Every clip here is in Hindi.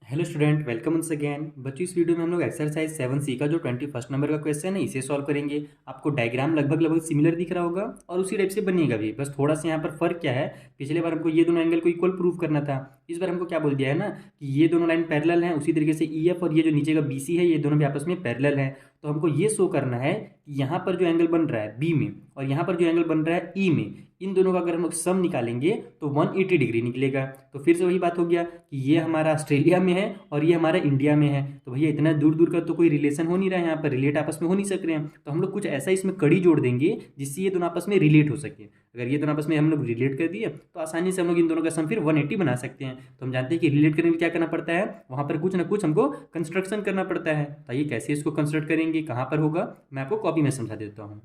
Hello student, welcome once again. बच्चों, इस वीडियो में हम लोग एक्सरसाइज 7C का जो 21 नंबर का क्वेश्चन है इसे सॉल्व करेंगे। आपको डायग्राम लगभग सिमिलर दिख रहा होगा और उसी टाइप से बनेगा भी। बस थोड़ा सा यहाँ पर फर्क क्या है, पिछले बार हमको ये दोनों एंगल को इक्वल प्रूव करना था। इस बार हमको क्या बोल दिया है ना कि ये दोनों लाइन पैरेलल हैं, उसी तरीके से EF और ये जो नीचे का BC है ये दोनों भी आपस में पैरेलल हैं। तो हमको ये शो करना है कि यहाँ पर जो एंगल बन रहा है B में और यहाँ पर जो एंगल बन रहा है E में, इन दोनों का अगर हम लोग सम निकालेंगे तो 180 डिग्री निकलेगा। तो फिर से वही बात हो गया कि ये हमारा ऑस्ट्रेलिया में है और ये हमारा इंडिया में है। तो भैया इतना दूर दूर का तो कोई रिलेशन हो नहीं रहा है, यहाँ पर रिलेट आपस में हो नहीं सक रहे हैं। तो हम लोग कुछ ऐसा इसमें कड़ी जोड़ देंगे जिससे ये दोनों आपस में रिलेट हो सके। अगर ये दोनों आपस में हम लोग रिलेट कर दिए तो आसानी से हम लोग इन दोनों का सम फिर 180 बना सकते हैं। तो हम जानते हैं कि रिलेट करने के लिए क्या करना पड़ता है, वहाँ पर कुछ ना कुछ हमको कंस्ट्रक्शन करना पड़ता है। तो ये कैसे इसको कंस्ट्रक्ट करेंगे, कहाँ पर होगा, मैं आपको कॉपी में समझा देता हूँ।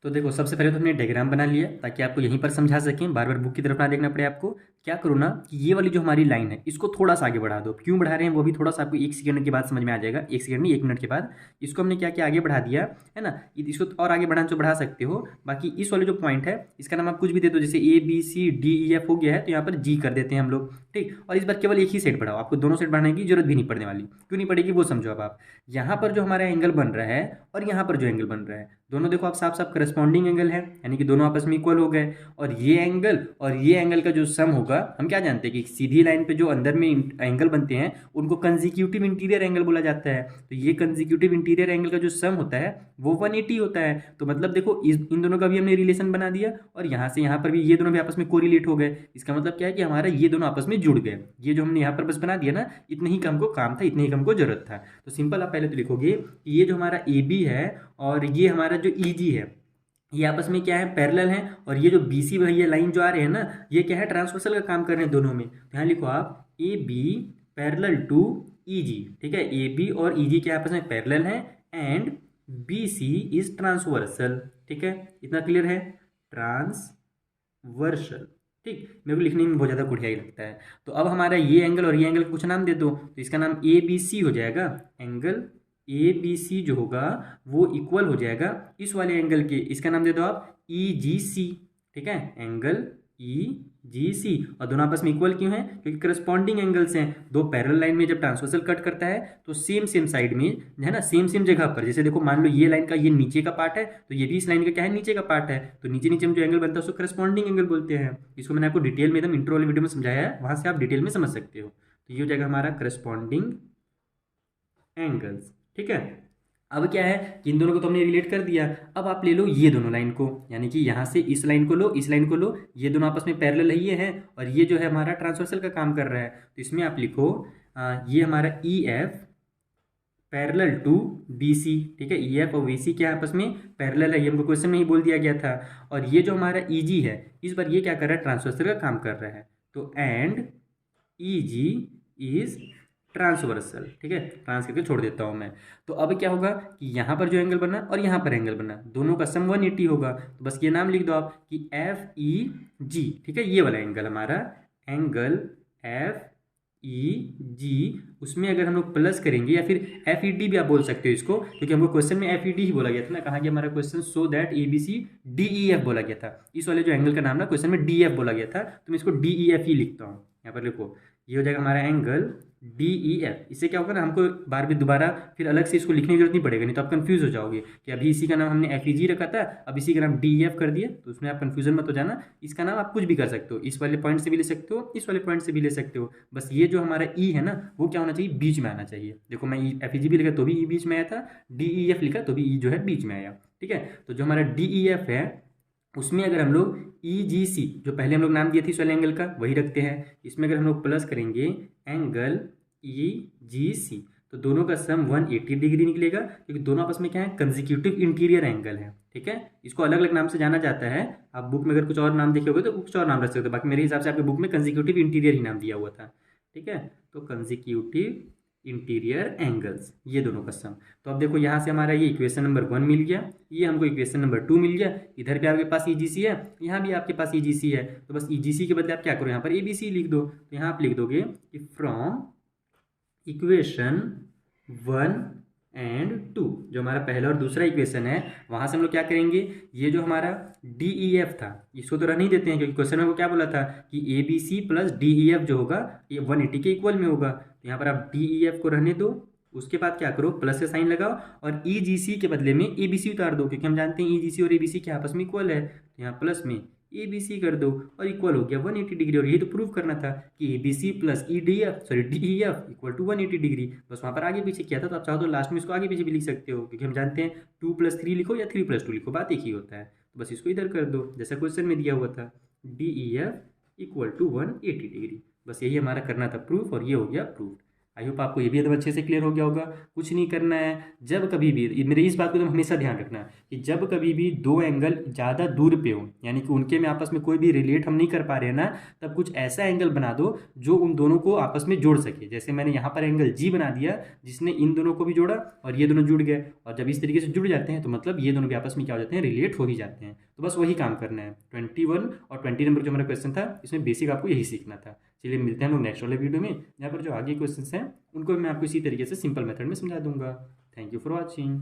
तो देखो, सबसे पहले तो हमने डायग्राम बना लिया ताकि आपको यहीं पर समझा सकें, बार बार बुक की तरफ ना देखना पड़े आपको। क्या करो ना कि ये वाली जो हमारी लाइन है इसको थोड़ा सा आगे बढ़ा दो। क्यों बढ़ा रहे हैं वो भी थोड़ा सा आपको 1 सेकंड के बाद समझ में आ जाएगा। 1 सेकंड नहीं, 1 मिनट के बाद। इसको हमने क्या क्या आगे बढ़ा दिया है ना। इसको और आगे बढ़ाना तो बढ़ा सकते हो। बाकी इस वाले जो पॉइंट है इसका नाम आप कुछ भी दे दो, जैसे ABCDEF हो गया है तो यहाँ पर G कर देते हैं हम लोग, ठीक। और इस बार केवल एक ही सेट बढ़ाओ, आपको दोनों सेट बढ़ाने की जरूरत भी नहीं पड़ने वाली। क्यों नहीं पड़ेगी वो समझो। अब आप यहाँ पर जो हमारा एंगल बन रहा है और यहाँ पर जो एंगल बन रहा है, दोनों देखो आप साफ साफ करस्पॉन्डिंग एंगल है, यानी कि दोनों आपस में इक्वल हो गए। और ये एंगल का जो सम होगा, हम क्या जानते हैं कि सीधी लाइन पे जो अंदर में एंगल बनते हैं उनको कंसेक्यूटिव इंटीरियर एंगल बोला जाता है। तो ये कंसेक्यूटिव इंटीरियर एंगल का जो सम होता है वो 180 होता है। तो मतलब देखो इन दोनों का भी हमने रिलेशन बना दिया और यहाँ से यहाँ पर भी ये दोनों भी आपस में कोरिलेट हो गए। इसका मतलब क्या है कि हमारा ये दोनों आपस में जुड़ गए। ये जो हमने यहाँ पर बस बना दिया ना, इतने ही का हमको काम था, इतने ही का हमको जरूरत था। तो सिंपल आप पहले तो लिखोगे कि ये जो हमारा AB है और ये हमारा जो EG है ये आपस में क्या है, पैरेलल हैं। और ये जो BC में ये लाइन जो आ रहे हैं ना, ये क्या है, ट्रांसवर्सल का काम कर रहे हैं दोनों में। तो यहाँ लिखो आप AB पैरेलल टू EG, ठीक है। AB और EG क्या आपस में पैरेलल हैं एंड BC इज ट्रांसवर्सल, ठीक है। इतना क्लियर है, ट्रांसवर्सल, ठीक। मेरे को लिखने में बहुत ज़्यादा कुढ़ियाई लगता है। तो अब हमारा ये एंगल और ये एंगल कुछ नाम दे दो, तो इसका नाम ABC हो जाएगा। एंगल ABC जो होगा वो इक्वल हो जाएगा इस वाले एंगल के, इसका नाम दे दो आप EGC, ठीक है। Angle EGC। और दोनों आपस में इक्वल क्यों है, क्योंकि करस्पॉन्डिंग एंगल्स हैं। दो पैरेलल लाइन में जब ट्रांसवर्सल कट करता है तो सेम सेम साइड में है ना, सेम सेम जगह पर, जैसे देखो मान लो ये लाइन का ये नीचे का पार्ट है तो ये भी इस लाइन का क्या है, नीचे का पार्ट है। तो नीचे नीचे में जो एंगल बनता है उसको करस्पॉन्डिंग एंगल बोलते हैं। इसको मैंने आपको डिटेल में एकदम इंट्रो वाली वीडियो में समझाया है, वहां से आप डिटेल में समझ सकते हो। तो ये हो जाएगा हमारा करस्पॉन्डिंग एंगल्स, ठीक है। अब क्या है कि इन दोनों को तो हमने रिलेट कर दिया। अब आप ले लो ये दोनों लाइन को, यानी कि यहाँ से इस लाइन को लो, इस लाइन को लो, ये दोनों आपस में पैरेलल है ये हैं और ये जो है हमारा ट्रांसवर्सल का काम कर रहा है। तो इसमें आप लिखो ये हमारा EF पैरेलल टू BC, ठीक है। EF और BC क्या आपस में पैरेलल है, ये हमको क्वेश्चन में ही बोल दिया गया था। और ये जो हमारा EG है इस बार ये क्या कर रहा है, ट्रांसवर्सल का काम कर रहा है। तो एंड EG इज ट्रांसवर्सल, ठीक है। ट्रांस करके छोड़ देता हूँ मैं। तो अब क्या होगा कि यहाँ पर जो एंगल बना और यहाँ पर एंगल बना, दोनों का सम 180 होगा। तो बस ये नाम लिख दो आप कि FEG, ठीक है। ये वाला एंगल हमारा एंगल FEG, उसमें अगर हम लोग प्लस करेंगे या फिर FED भी आप बोल सकते हो इसको, क्योंकि हमको क्वेश्चन में FED ही बोला गया था ना, कहा कि हमारा क्वेश्चन सो दैट ABCDEF बोला गया था। इस वाले जो एंगल का नाम ना क्वेश्चन में DF बोला गया था, तो मैं इसको DEF ही लिखता हूँ। यहाँ पर लिखो ये हो जाएगा हमारा एंगल DEF। इससे क्या होगा ना, हमको बार भी दोबारा फिर अलग से इसको लिखने की जरूरत नहीं पड़ेगा, नहीं तो आप कंफ्यूज हो जाओगे कि अभी इसी का नाम हमने FEG रखा था, अब इसी का नाम DEF कर दिया। तो उसमें आप कंफ्यूजन मत हो जाना। इसका नाम आप कुछ भी कर सकते हो, इस वाले पॉइंट से भी ले सकते हो, इस वाले पॉइंट से भी ले सकते हो। बस ये जो हमारा E है ना वो क्या होना चाहिए, बीच में आना चाहिए। देखो मैं FEG भी लिखा तो भी E बीच में आया था, DEF लिखा तो भी E जो है बीच में आया, ठीक है। तो जो हमारा DEF है उसमें अगर हम लोग EGC जो पहले हम लोग नाम दिए थे इस वाले एंगल का वही रखते हैं, इसमें अगर हम लोग प्लस करेंगे एंगल EGC तो दोनों का सम 180 डिग्री निकलेगा, क्योंकि दोनों आपस में क्या है, कंसेक्यूटिव इंटीरियर एंगल है, ठीक है। इसको अलग अलग नाम से जाना जाता है। आप बुक में अगर कुछ और नाम देखे होगे तो कुछ और नाम रख सकते हो, बाकी मेरे हिसाब से आपके बुक में कंसेक्यूटिव इंटीरियर ही नाम दिया हुआ था, ठीक है। तो कंसेक्यूटिव इंटीरियर एंगल्स, ये दोनों का सम। तो अब देखो यहाँ से हमारा ये इक्वेशन नंबर 1 मिल गया, ये हमको इक्वेशन नंबर 2 मिल गया। इधर भी आपके पास EGC है, यहाँ भी आपके पास EGC है। तो बस EGC के बदले आप क्या करो, यहाँ पर ABC लिख दो। तो यहाँ आप लिख दोगे कि फ्रॉम इक्वेशन 1 एंड 2। जो हमारा पहला और दूसरा इक्वेशन है वहाँ से हम लोग क्या करेंगे, ये जो हमारा डी ई एफ था इसको तो रहने ही देते हैं, क्योंकि क्वेश्चन में वो क्या बोला था कि A B C plus D E F जो होगा ये 180 के इक्वल में होगा। तो यहाँ पर आप डी ई एफ को रहने दो, उसके बाद क्या करो, प्लस से साइन लगाओ और ई जी सी के बदले में ए बी सी उतार दो, क्योंकि हम जानते हैं ई जी सी और ए बी सी के आपस में इक्वल है। तो यहाँ प्लस में ए बी सी कर दो और इक्वल हो गया 180 डिग्री। और यही तो प्रूव करना था कि A B C plus E D F sorry D E F equal to 180 degree. बस वहाँ पर आगे पीछे किया था, तो आप चाहो तो लास्ट में इसको आगे पीछे भी लिख सकते हो, क्योंकि हम जानते हैं 2+3 लिखो या 3+2 लिखो बात एक ही होता है। तो बस इसको इधर कर दो जैसा क्वेश्चन में दिया हुआ था, D E F equal to 180 degree. बस यही हमारा करना था प्रूफ, और ये हो गया प्रूफ। आई होप आपको ये भी एकदम अच्छे से क्लियर हो गया होगा। कुछ नहीं करना है, जब कभी भी मेरे इस बात को एकदम हमेशा ध्यान रखना है कि जब कभी भी दो एंगल ज़्यादा दूर पे हो, यानी कि उनके में आपस में कोई भी रिलेट हम नहीं कर पा रहे हैं ना, तब कुछ ऐसा एंगल बना दो जो उन दोनों को आपस में जोड़ सके। जैसे मैंने यहाँ पर एंगल जी बना दिया जिसने इन दोनों को भी जोड़ा और ये दोनों जुड़ गए, और जब इस तरीके से जुड़ जाते हैं तो मतलब ये दोनों भी आपस में क्या हो जाते हैं, रिलेट हो ही जाते हैं। तो बस वही काम करना है। 21 और 20 नंबर जो हमारा क्वेश्चन था इसमें बेसिक आपको यही सीखना था। चलिए मिलते हैं हम लोग नेक्स्ट वाले वीडियो में, यहाँ पर जो आगे क्वेश्चंस हैं उनको मैं आपको इसी तरीके से सिंपल मेथड में समझा दूंगा। Thank you for watching.